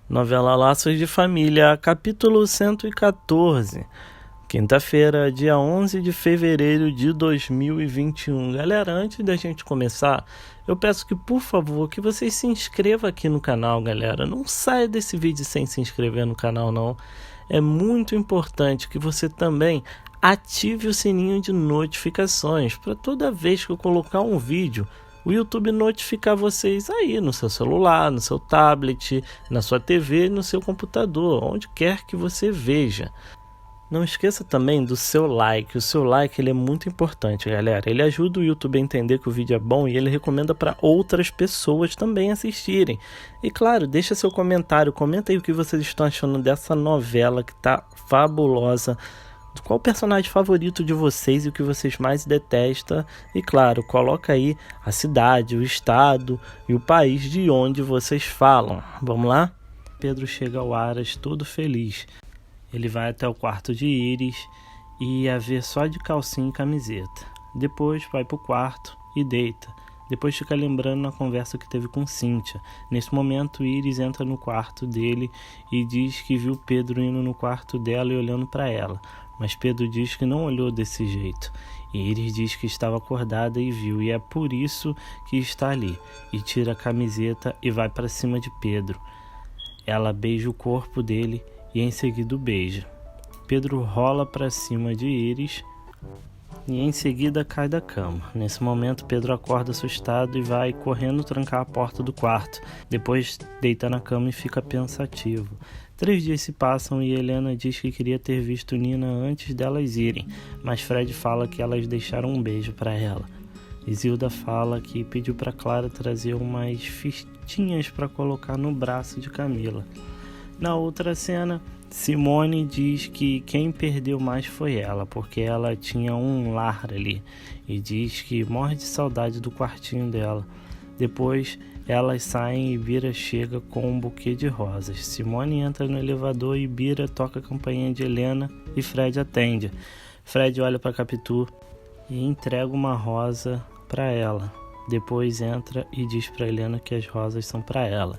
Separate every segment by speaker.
Speaker 1: Novela Laços de Família, capítulo 114, quinta-feira, dia 11 de fevereiro de 2021. Galera, antes da gente começar, eu peço que, por favor, que vocês se inscrevam aqui no canal, galera. Não saia desse vídeo sem se inscrever no canal, não. É muito importante que você também ative o sininho de notificações para toda vez que eu colocar um vídeo, o YouTube notificar vocês aí no seu celular, no seu tablet, na sua TV, no seu computador, onde quer que você veja. Não esqueça também do seu like. O seu like ele é muito importante, galera. Ele ajuda o YouTube a entender que o vídeo é bom e ele recomenda para outras pessoas também assistirem. E claro, deixa seu comentário, comenta aí o que vocês estão achando dessa novela que tá fabulosa. Qual o personagem favorito de vocês e o que vocês mais detestam? E claro, coloca aí a cidade, o estado e o país de onde vocês falam. Vamos lá? Pedro chega ao Aras todo feliz. Ele vai até o quarto de Iris e a vê só de calcinha e camiseta. Depois vai pro quarto e deita. Depois fica lembrando na conversa que teve com Cíntia. Nesse momento, Iris entra no quarto dele e diz que viu Pedro indo no quarto dela e olhando para ela. Mas Pedro diz que não olhou desse jeito. E Iris diz que estava acordada e viu, e é por isso que está ali. E tira a camiseta e vai para cima de Pedro. Ela beija o corpo dele e em seguida o beija. Pedro rola para cima de Iris e em seguida cai da cama. Nesse momento, Pedro acorda assustado e vai correndo trancar a porta do quarto. Depois deita na cama e fica pensativo. 3 dias se passam e Helena diz que queria ter visto Nina antes delas irem, mas Fred fala que elas deixaram um beijo para ela. Isilda fala que pediu para Clara trazer umas festinhas para colocar no braço de Camila. Na outra cena, Simone diz que quem perdeu mais foi ela, porque ela tinha um lar ali, e diz que morre de saudade do quartinho dela. Depois, elas saem e Bira chega com um buquê de rosas. Simone entra no elevador e Bira toca a campainha de Helena e Fred atende. Fred olha para Capitu e entrega uma rosa para ela. Depois entra e diz para Helena que as rosas são para ela.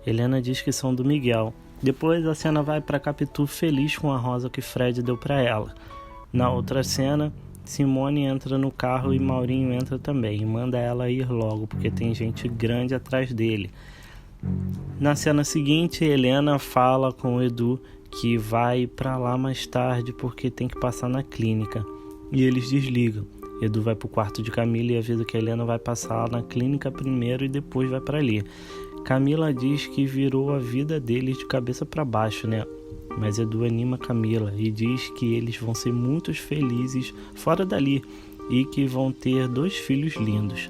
Speaker 1: Helena diz que são do Miguel. Depois a cena vai para Capitu feliz com a rosa que Fred deu para ela. Na outra cena, Simone entra no carro e Maurinho entra também e manda ela ir logo, porque tem gente grande atrás dele. Na cena seguinte, Helena fala com o Edu que vai para lá mais tarde porque tem que passar na clínica. E eles desligam. Edu vai pro quarto de Camila e avisa que a Helena vai passar na clínica primeiro e depois vai para ali. Camila diz que virou a vida deles de cabeça para baixo, né? Mas Edu anima Camila e diz que eles vão ser muito felizes fora dali e que vão ter 2 filhos lindos.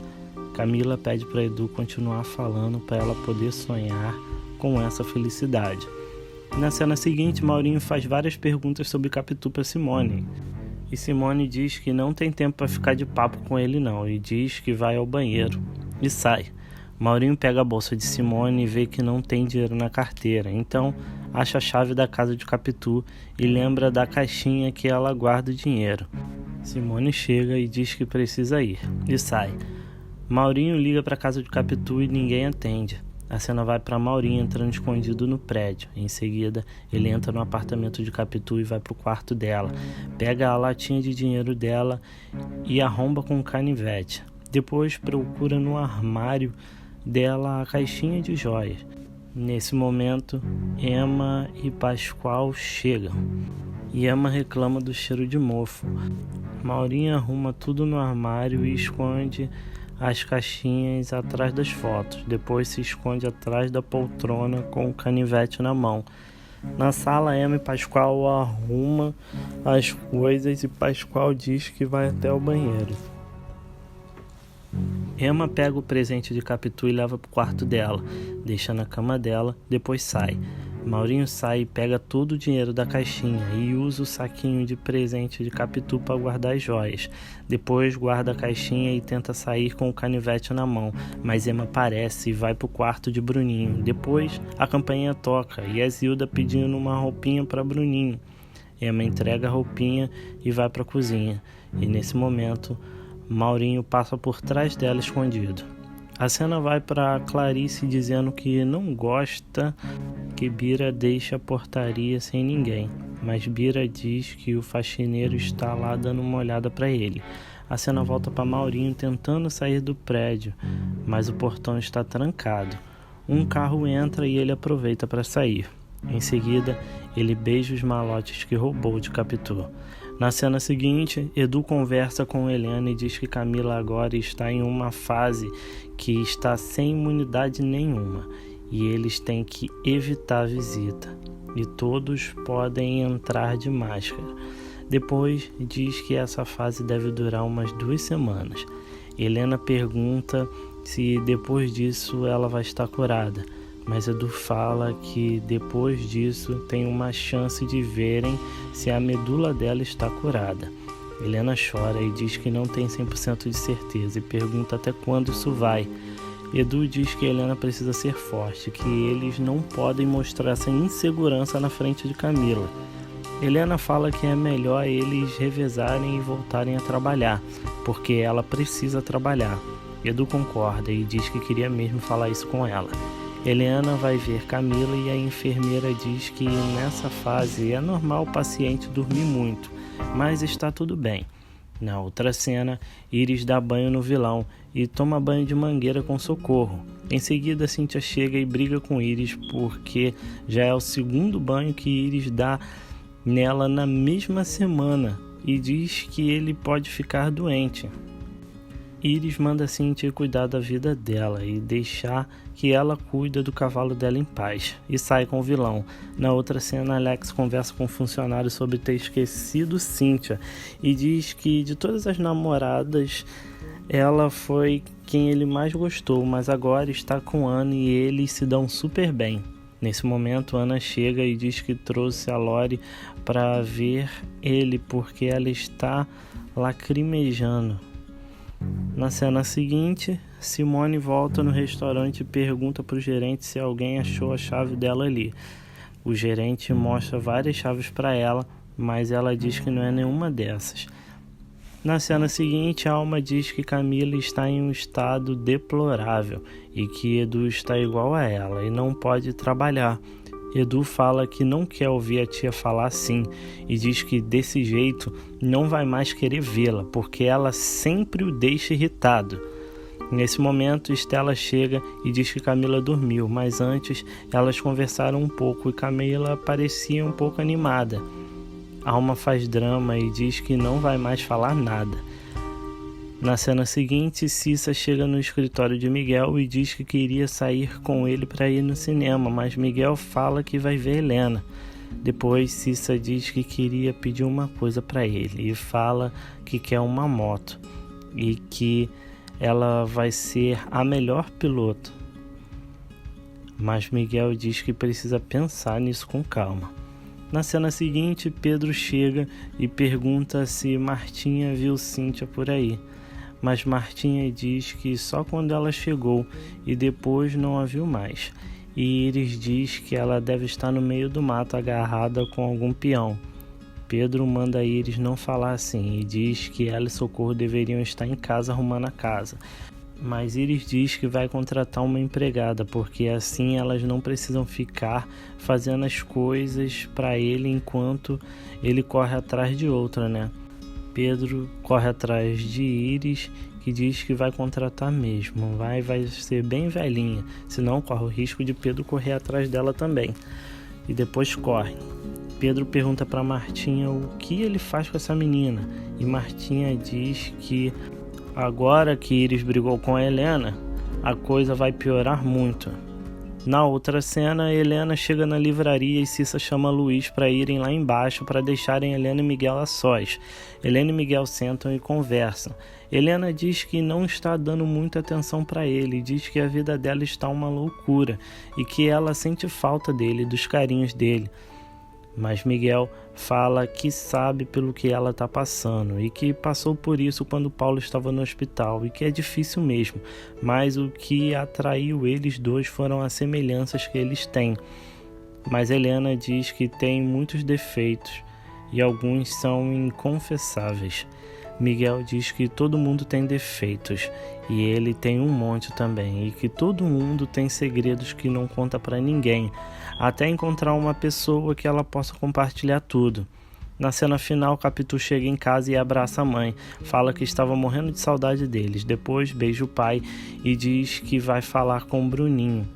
Speaker 1: Camila pede para Edu continuar falando para ela poder sonhar com essa felicidade. Na cena seguinte, Maurinho faz várias perguntas sobre Capitu para Simone. E Simone diz que não tem tempo para ficar de papo com ele não e diz que vai ao banheiro e sai. Maurinho pega a bolsa de Simone e vê que não tem dinheiro na carteira, então acha a chave da casa de Capitu e lembra da caixinha que ela guarda o dinheiro. Simone chega e diz que precisa ir, e sai. Maurinho liga para a casa de Capitu e ninguém atende. A cena vai para Maurinho entrando escondido no prédio. Em seguida, ele entra no apartamento de Capitu e vai para o quarto dela. Pega a latinha de dinheiro dela e arromba com um canivete. Depois procura no armário dela a caixinha de joias. Nesse momento, Emma e Pascoal chegam. E Emma reclama do cheiro de mofo. Maurinho arruma tudo no armário e esconde as caixinhas atrás das fotos. Depois se esconde atrás da poltrona com o canivete na mão. Na sala, Emma e Pascoal arrumam as coisas e Pascoal diz que vai até o banheiro. Emma pega o presente de Capitu e leva pro quarto dela, deixa na cama dela, depois sai. Maurinho sai e pega todo o dinheiro da caixinha e usa o saquinho de presente de Capitu para guardar as joias. Depois guarda a caixinha e tenta sair com o canivete na mão, mas Emma aparece e vai pro quarto de Bruninho. Depois a campainha toca e é Zilda pedindo uma roupinha para Bruninho. Emma entrega a roupinha e vai para a cozinha. E nesse momento, Maurinho passa por trás dela escondido. A cena vai para Clarice dizendo que não gosta que Bira deixa a portaria sem ninguém, mas Bira diz que o faxineiro está lá dando uma olhada para ele. A cena volta para Maurinho tentando sair do prédio, mas o portão está trancado. Um carro entra e ele aproveita para sair. Em seguida, ele beija os malotes que roubou de Capitu. Na cena seguinte, Edu conversa com Helena e diz que Camila agora está em uma fase que está sem imunidade nenhuma e eles têm que evitar a visita. E todos podem entrar de máscara. Depois, diz que essa fase deve durar umas 2 semanas. Helena pergunta se depois disso ela vai estar curada. Mas Edu fala que depois disso tem uma chance de verem se a medula dela está curada. Helena chora e diz que não tem 100% de certeza e pergunta até quando isso vai. Edu diz que Helena precisa ser forte, que eles não podem mostrar essa insegurança na frente de Camila. Helena fala que é melhor eles revezarem e voltarem a trabalhar, porque ela precisa trabalhar. Edu concorda e diz que queria mesmo falar isso com ela. Helena vai ver Camila e a enfermeira diz que nessa fase é normal o paciente dormir muito, mas está tudo bem. Na outra cena, Iris dá banho no vilão e toma banho de mangueira com Socorro. Em seguida, Cíntia chega e briga com Iris porque já é o segundo banho que Iris dá nela na mesma semana e diz que ele pode ficar doente. Iris manda Cíntia cuidar da vida dela e deixar que ela cuida do cavalo dela em paz e sai com o vilão. Na outra cena, Alex conversa com o funcionário sobre ter esquecido Cíntia e diz que de todas as namoradas, ela foi quem ele mais gostou, mas agora está com Ana e eles se dão super bem. Nesse momento, Ana chega e diz que trouxe a Lori para ver ele porque ela está lacrimejando. Na cena seguinte, Simone volta no restaurante e pergunta para o gerente se alguém achou a chave dela ali. O gerente mostra várias chaves para ela, mas ela diz que não é nenhuma dessas. Na cena seguinte, Alma diz que Camila está em um estado deplorável e que Edu está igual a ela e não pode trabalhar. Edu fala que não quer ouvir a tia falar assim e diz que desse jeito não vai mais querer vê-la, porque ela sempre o deixa irritado. Nesse momento, Estela chega e diz que Camila dormiu, mas antes elas conversaram um pouco e Camila parecia um pouco animada. Alma faz drama e diz que não vai mais falar nada. Na cena seguinte, Cissa chega no escritório de Miguel e diz que queria sair com ele para ir no cinema, mas Miguel fala que vai ver Helena. Depois, Cissa diz que queria pedir uma coisa para ele e fala que quer uma moto e que ela vai ser a melhor piloto. Mas Miguel diz que precisa pensar nisso com calma. Na cena seguinte, Pedro chega e pergunta se Martinha viu Cíntia por aí. Mas Martinha diz que só quando ela chegou e depois não a viu mais. E Iris diz que ela deve estar no meio do mato agarrada com algum peão. Pedro manda Iris não falar assim e diz que ela e Socorro deveriam estar em casa arrumando a casa. Mas Iris diz que vai contratar uma empregada, porque assim elas não precisam ficar fazendo as coisas para ele enquanto ele corre atrás de outra, né? Pedro corre atrás de Iris, que diz que vai contratar mesmo, vai ser bem velhinha, senão corre o risco de Pedro correr atrás dela também. E depois corre. Pedro pergunta para Martinha o que ele faz com essa menina, e Martinha diz que agora que Iris brigou com a Helena, a coisa vai piorar muito. Na outra cena, Helena chega na livraria e Cissa chama Luiz para irem lá embaixo para deixarem Helena e Miguel a sós. Helena e Miguel sentam e conversam. Helena diz que não está dando muita atenção para ele, diz que a vida dela está uma loucura e que ela sente falta dele, dos carinhos dele. Mas Miguel fala que sabe pelo que ela está passando e que passou por isso quando Paulo estava no hospital e que é difícil mesmo, mas o que atraiu eles dois foram as semelhanças que eles têm. Mas Helena diz que tem muitos defeitos e alguns são inconfessáveis. Miguel diz que todo mundo tem defeitos e ele tem um monte também, e que todo mundo tem segredos que não conta para ninguém. até encontrar uma pessoa que ela possa compartilhar tudo. Na cena final, Capitu chega em casa e abraça a mãe, fala que estava morrendo de saudade deles, depois beija o pai e diz que vai falar com o Bruninho.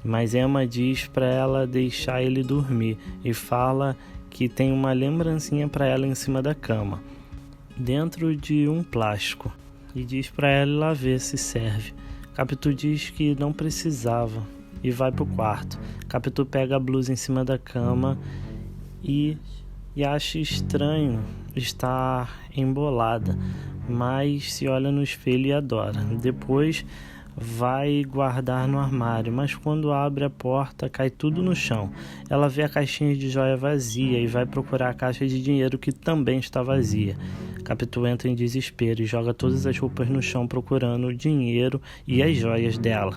Speaker 1: Mas Emma diz para ela deixar ele dormir e fala que tem uma lembrancinha para ela em cima da cama, dentro de um plástico, e diz para ela ir lá ver se serve. Capitu diz que não precisava e vai pro quarto. Capitu pega a blusa em cima da cama e acha estranho estar embolada, mas se olha no espelho e adora. Depois vai guardar no armário, mas quando abre a porta cai tudo no chão. Ela vê a caixinha de joia vazia e vai procurar a caixa de dinheiro que também está vazia. Capitu entra em desespero e joga todas as roupas no chão procurando o dinheiro e as joias dela.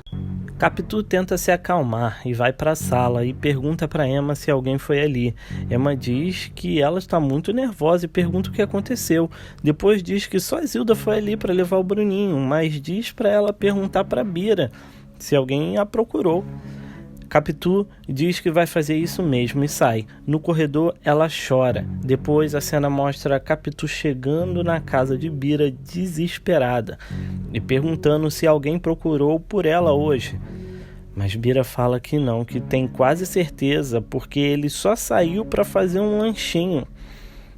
Speaker 1: Capitu tenta se acalmar e vai para a sala e pergunta para Emma se alguém foi ali. Emma diz que ela está muito nervosa e pergunta o que aconteceu. Depois diz que só a Zilda foi ali para levar o Bruninho, mas diz para ela perguntar para Bira se alguém a procurou. Capitu diz que vai fazer isso mesmo e sai. No corredor ela chora. Depois a cena mostra a Capitu chegando na casa de Bira desesperada e perguntando se alguém procurou por ela hoje. Mas Bira fala que não, que tem quase certeza porque ele só saiu para fazer um lanchinho.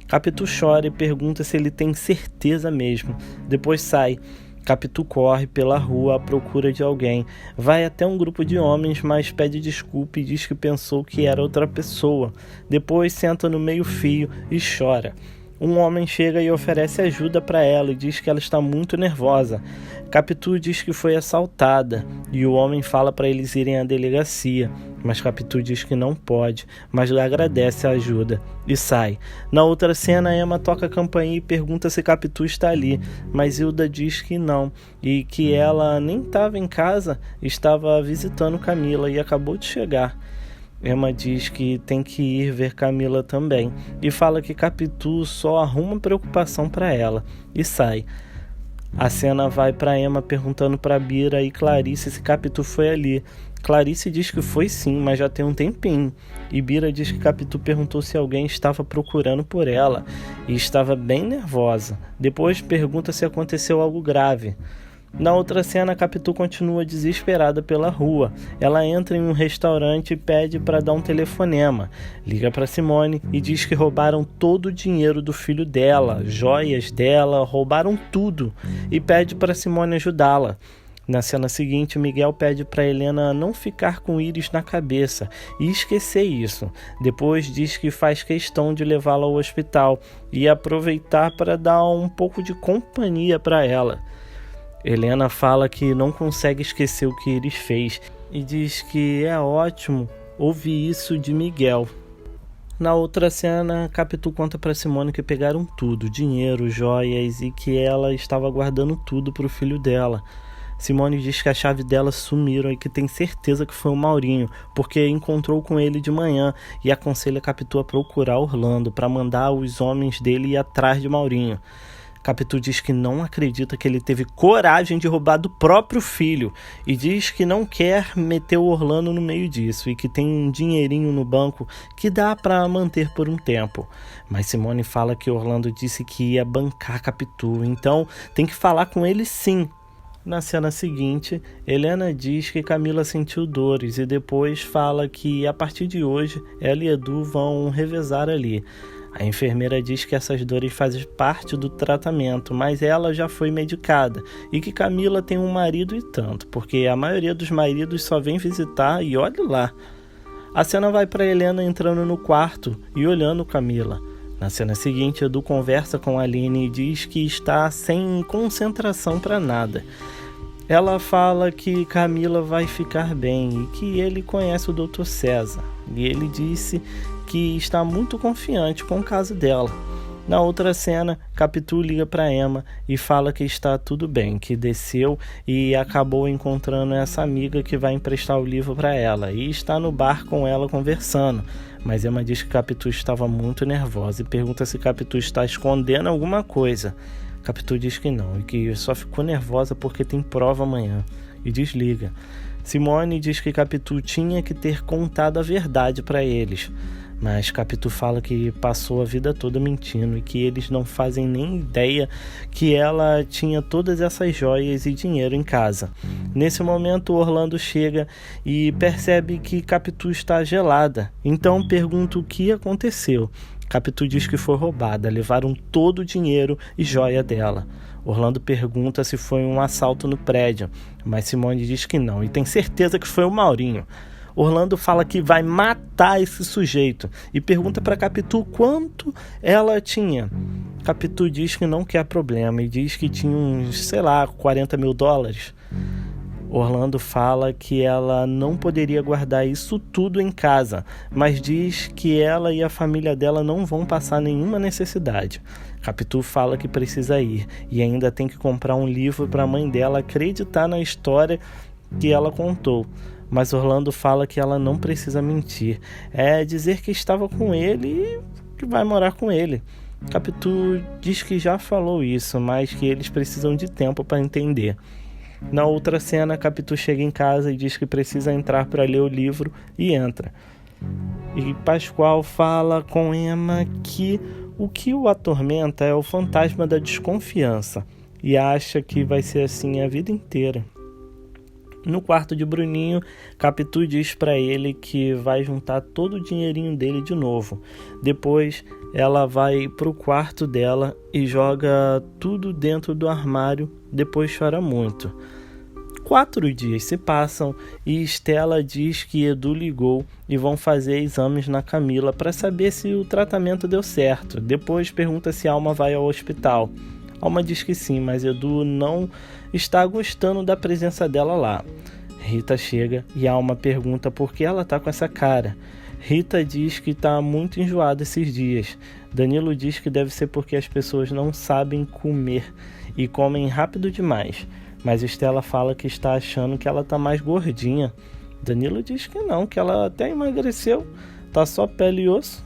Speaker 1: Capitu chora e pergunta se ele tem certeza mesmo. Depois sai. Capitu corre pela rua à procura de alguém. Vai até um grupo de homens, mas pede desculpa e diz que pensou que era outra pessoa. Depois senta no meio-fio e chora. Um homem chega e oferece ajuda para ela e diz que ela está muito nervosa. Capitu diz que foi assaltada e o homem fala para eles irem à delegacia, mas Capitu diz que não pode, mas agradece a ajuda e sai. Na outra cena, Emma toca a campainha e pergunta se Capitu está ali, mas Hilda diz que não e que ela nem estava em casa, estava visitando Camila e acabou de chegar. Emma diz que tem que ir ver Camila também e fala que Capitu só arruma preocupação para ela e sai. A cena vai para Emma perguntando para Bira e Clarice se Capitu foi ali. Clarice diz que foi sim, mas já tem um tempinho. E Bira diz que Capitu perguntou se alguém estava procurando por ela e estava bem nervosa. Depois pergunta se aconteceu algo grave. Na outra cena, Capitu continua desesperada pela rua. Ela entra em um restaurante e pede para dar um telefonema. Liga para Simone e diz que roubaram todo o dinheiro do filho dela, joias dela, roubaram tudo. E pede para Simone ajudá-la. Na cena seguinte, Miguel pede para Helena não ficar com íris na cabeça e esquecer isso. Depois diz que faz questão de levá-la ao hospital e aproveitar para dar um pouco de companhia para ela. Helena fala que não consegue esquecer o que Iris fez e diz que é ótimo ouvir isso de Miguel. Na outra cena, Capitu conta para Simone que pegaram tudo, dinheiro, joias, e que ela estava guardando tudo para o filho dela. Simone diz que a chave dela sumiram e que tem certeza que foi o Maurinho, porque encontrou com ele de manhã e aconselha Capitu a procurar Orlando para mandar os homens dele ir atrás de Maurinho. Capitu diz que não acredita que ele teve coragem de roubar do próprio filho e diz que não quer meter o Orlando no meio disso e que tem um dinheirinho no banco que dá para manter por um tempo. Mas Simone fala que Orlando disse que ia bancar Capitu, então tem que falar com ele sim. Na cena seguinte, Helena diz que Camila sentiu dores e depois fala que a partir de hoje ela e Edu vão revezar ali. A enfermeira diz que essas dores fazem parte do tratamento, mas ela já foi medicada e que Camila tem um marido e tanto, porque a maioria dos maridos só vem visitar e olha lá. A cena vai para Helena entrando no quarto e olhando Camila. Na cena seguinte, Edu conversa com a Aline e diz que está sem concentração para nada. Ela fala que Camila vai ficar bem e que ele conhece o Dr. César. E ele disse que está muito confiante com o caso dela. Na outra cena, Capitu liga para Emma e fala que está tudo bem, que desceu e acabou encontrando essa amiga que vai emprestar o livro para ela e está no bar com ela conversando. Mas Emma diz que Capitu estava muito nervosa e pergunta se Capitu está escondendo alguma coisa. Capitu diz que não e que só ficou nervosa porque tem prova amanhã e desliga. Simone diz que Capitu tinha que ter contado a verdade para eles, mas Capitu fala que passou a vida toda mentindo e que eles não fazem nem ideia que ela tinha todas essas joias e dinheiro em casa. Nesse momento, Orlando chega e percebe que Capitu está gelada, então pergunta o que aconteceu. Capitu diz que foi roubada, levaram todo o dinheiro e joia dela. Orlando pergunta se foi um assalto no prédio, mas Simone diz que não e tem certeza que foi o Maurinho. Orlando fala que vai matar esse sujeito e pergunta para Capitu quanto ela tinha. Capitu diz que não quer problema e diz que tinha uns, $40 mil. Orlando fala que ela não poderia guardar isso tudo em casa, mas diz que ela e a família dela não vão passar nenhuma necessidade. Capitu fala que precisa ir e ainda tem que comprar um livro para a mãe dela acreditar na história que ela contou. Mas Orlando fala que ela não precisa mentir, é dizer que estava com ele e que vai morar com ele. Capitu diz que já falou isso, mas que eles precisam de tempo para entender. Na outra cena, Capitu chega em casa e diz que precisa entrar para ler o livro e entra. E Pascoal fala com Emma que o que o atormenta é o fantasma da desconfiança e acha que vai ser assim a vida inteira. No quarto de Bruninho, Capitu diz para ele que vai juntar todo o dinheirinho dele de novo. Depois, ela vai pro quarto dela e joga tudo dentro do armário, depois chora muito. 4 dias se passam e Estela diz que Edu ligou e vão fazer exames na Camila para saber se o tratamento deu certo. Depois pergunta se Alma vai ao hospital. Alma diz que sim, mas Edu não está gostando da presença dela lá. Rita chega e Alma pergunta por que ela está com essa cara. Rita diz que está muito enjoada esses dias. Danilo diz que deve ser porque as pessoas não sabem comer e comem rápido demais. Mas Estela fala que está achando que ela está mais gordinha. Danilo diz que não, que ela até emagreceu, tá só pele e osso.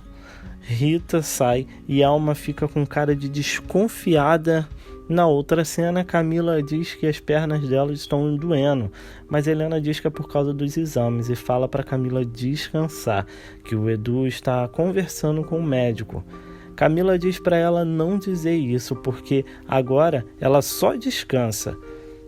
Speaker 1: Rita sai e Alma fica com cara de desconfiada. Na outra cena, Camila diz que as pernas dela estão doendo, mas Helena diz que é por causa dos exames e fala para Camila descansar, que o Edu está conversando com o médico. Camila diz para ela não dizer isso, porque agora ela só descansa.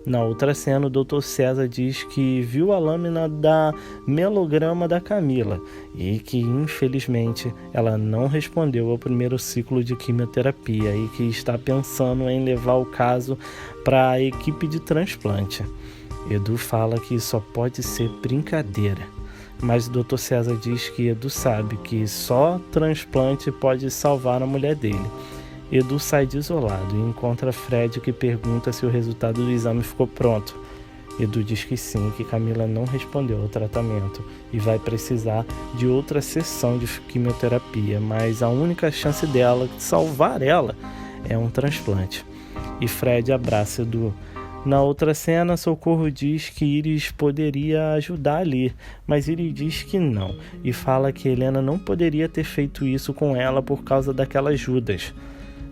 Speaker 1: Na outra cena, o Dr. César diz que viu a lâmina da melograma da Camila e que, infelizmente, ela não respondeu ao primeiro ciclo de quimioterapia e que está pensando em levar o caso para a equipe de transplante. Edu fala que só pode ser brincadeira, mas o Dr. César diz que Edu sabe que só transplante pode salvar a mulher dele. Edu sai desolado e encontra Fred, que pergunta se o resultado do exame ficou pronto. Edu diz que sim, que Camila não respondeu ao tratamento e vai precisar de outra sessão de quimioterapia, mas a única chance dela de salvar ela é um transplante. E Fred abraça Edu. Na outra cena, Socorro diz que Iris poderia ajudar ali, mas Iris diz que não e fala que Helena não poderia ter feito isso com ela por causa daquelas Judas.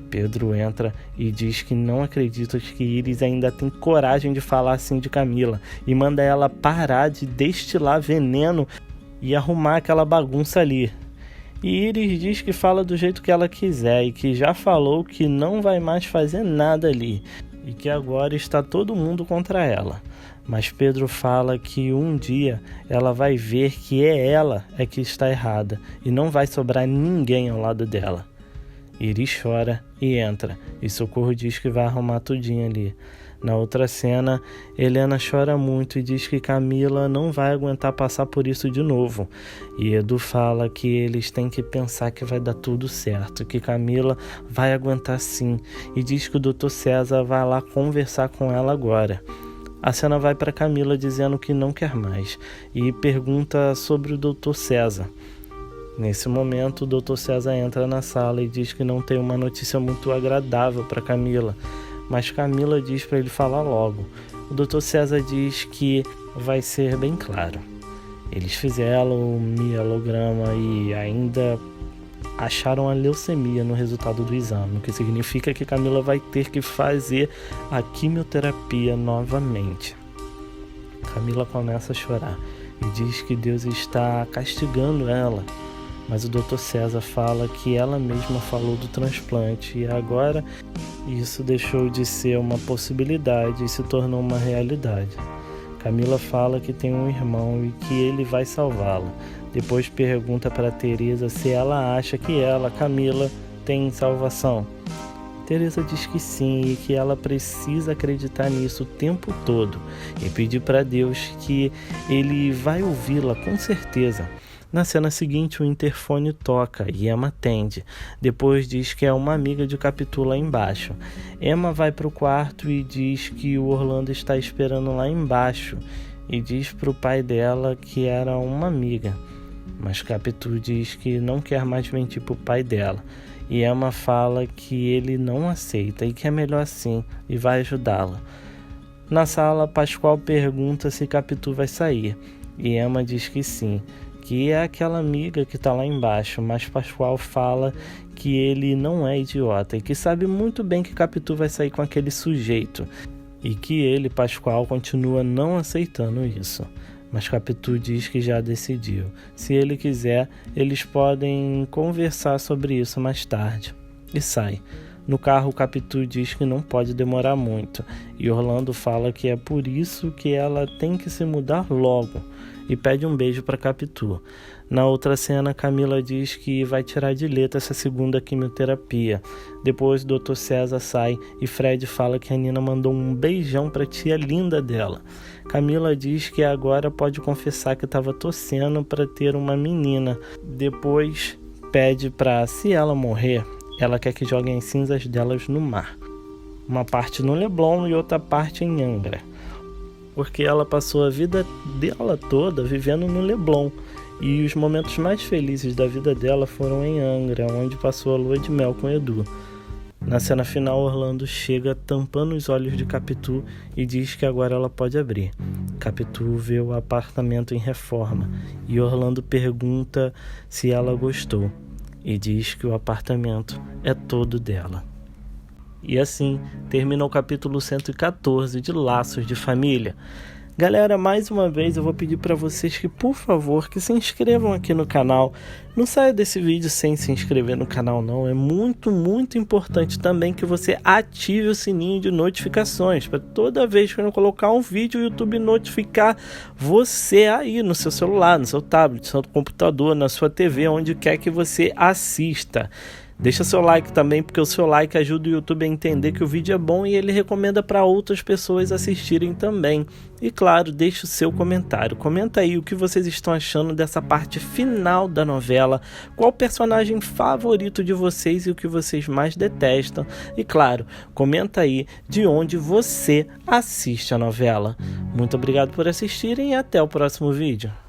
Speaker 1: Pedro entra e diz que não acredita que Iris ainda tem coragem de falar assim de Camila e manda ela parar de destilar veneno e arrumar aquela bagunça ali. E Iris diz que fala do jeito que ela quiser e que já falou que não vai mais fazer nada ali e que agora está todo mundo contra ela. Mas Pedro fala que um dia ela vai ver que ela que está errada e não vai sobrar ninguém ao lado dela. Iris chora e entra, e Socorro diz que vai arrumar tudinho ali. Na outra cena, Helena chora muito e diz que Camila não vai aguentar passar por isso de novo. E Edu fala que eles têm que pensar que vai dar tudo certo, que Camila vai aguentar sim, e diz que o Dr. César vai lá conversar com ela agora. A cena vai para Camila dizendo que não quer mais, e pergunta sobre o Dr. César. Nesse momento, o Dr. César entra na sala e diz que não tem uma notícia muito agradável para Camila, mas Camila diz para ele falar logo. O Dr. César diz que vai ser bem claro. Eles fizeram o mielograma e ainda acharam a leucemia no resultado do exame, o que significa que Camila vai ter que fazer a quimioterapia novamente. Camila começa a chorar e diz que Deus está castigando ela. Mas o Dr. César fala que ela mesma falou do transplante e agora isso deixou de ser uma possibilidade e se tornou uma realidade. Camila fala que tem um irmão e que ele vai salvá-la. Depois pergunta para Teresa se ela acha que ela, Camila, tem salvação. Teresa diz que sim e que ela precisa acreditar nisso o tempo todo e pedir para Deus que ele vai ouvi-la com certeza. Na cena seguinte, o interfone toca e Emma atende. Depois diz que é uma amiga de Capitu lá embaixo. Emma vai para o quarto e diz que o Orlando está esperando lá embaixo e diz para o pai dela que era uma amiga. Mas Capitu diz que não quer mais mentir para o pai dela. E Emma fala que ele não aceita e que é melhor assim e vai ajudá-la. Na sala, Pascoal pergunta se Capitu vai sair. E Emma diz que sim, que é aquela amiga que está lá embaixo, mas Pascoal fala que ele não é idiota e que sabe muito bem que Capitu vai sair com aquele sujeito e que ele, Pascoal, continua não aceitando isso. Mas Capitu diz que já decidiu. Se ele quiser, eles podem conversar sobre isso mais tarde. E sai. No carro, Capitu diz que não pode demorar muito e Orlando fala que é por isso que ela tem que se mudar logo e pede um beijo para Capitu. Na outra cena, Camila diz que vai tirar de letra essa segunda quimioterapia. Depois, Dr. César sai e Fred fala que a Nina mandou um beijão para a tia linda dela. Camila diz que agora pode confessar que estava torcendo para ter uma menina. Depois, pede para, se ela morrer, ela quer que joguem as cinzas delas no mar. Uma parte no Leblon e outra parte em Angra. Porque ela passou a vida dela toda vivendo no Leblon. E os momentos mais felizes da vida dela foram em Angra, onde passou a lua de mel com Edu. Na cena final, Orlando chega tampando os olhos de Capitu e diz que agora ela pode abrir. Capitu vê o apartamento em reforma e Orlando pergunta se ela gostou e diz que o apartamento é todo dela. E assim termina o capítulo 114 de Laços de Família. Galera, mais uma vez eu vou pedir para vocês que, por favor, que se inscrevam aqui no canal. Não saia desse vídeo sem se inscrever no canal não. É muito, muito importante também que você ative o sininho de notificações. Para toda vez que eu colocar um vídeo, o YouTube notificar você aí no seu celular, no seu tablet, no seu computador, na sua TV, onde quer que você assista. Deixa seu like também, porque o seu like ajuda o YouTube a entender que o vídeo é bom e ele recomenda para outras pessoas assistirem também. E claro, deixa o seu comentário. Comenta aí o que vocês estão achando dessa parte final da novela, qual o personagem favorito de vocês e o que vocês mais detestam. E claro, comenta aí de onde você assiste a novela. Muito obrigado por assistirem e até o próximo vídeo.